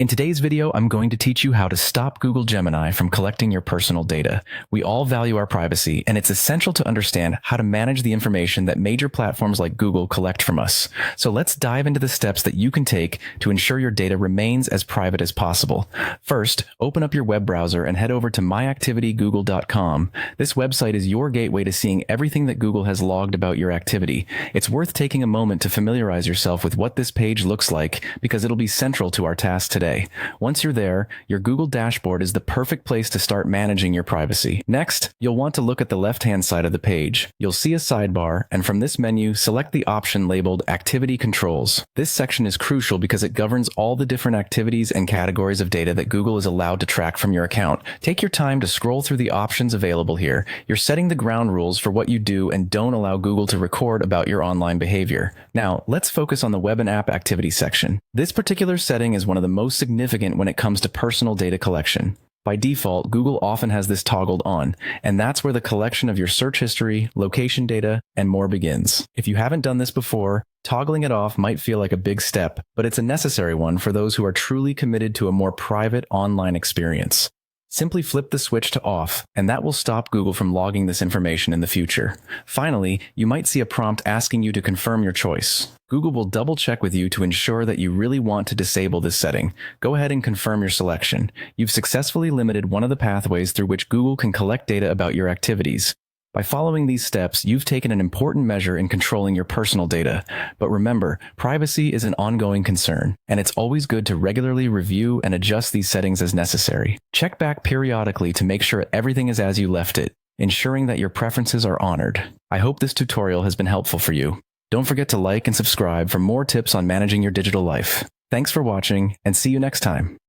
In today's video, I'm going to teach you how to stop Google Gemini from collecting your personal data. We all value our privacy, and it's essential to understand how to manage the information that major platforms like Google collect from us. So let's dive into the steps that you can take to ensure your data remains as private as possible. First, open up your web browser and head over to myactivitygoogle.com. This website is your gateway to seeing everything that Google has logged about your activity. It's worth taking a moment to familiarize yourself with what this page looks like because it'll be central to our task today. Once you're there, your Google dashboard is the perfect place to start managing your privacy. Next, you'll want to look at the left-hand side of the page. You'll see a sidebar, and from this menu, select the option labeled Activity Controls. This section is crucial because it governs all the different activities and categories of data that Google is allowed to track from your account. Take your time to scroll through the options available here. You're setting the ground rules for what you do and don't allow Google to record about your online behavior. Now, let's focus on the Web and App Activity section. This particular setting is one of the most significant when it comes to personal data collection. By default, Google often has this toggled on, and that's where the collection of your search history, location data, and more begins. If you haven't done this before, toggling it off might feel like a big step, but it's a necessary one for those who are truly committed to a more private online experience. Simply flip the switch to off, and that will stop Google from logging this information in the future. Finally, you might see a prompt asking you to confirm your choice. Google will double-check with you to ensure that you really want to disable this setting. Go ahead and confirm your selection. You've successfully limited one of the pathways through which Google can collect data about your activities. By following these steps, you've taken an important measure in controlling your personal data. But remember, privacy is an ongoing concern, and it's always good to regularly review and adjust these settings as necessary. Check back periodically to make sure everything is as you left it, ensuring that your preferences are honored. I hope this tutorial has been helpful for you. Don't forget to like and subscribe for more tips on managing your digital life. Thanks for watching, and see you next time.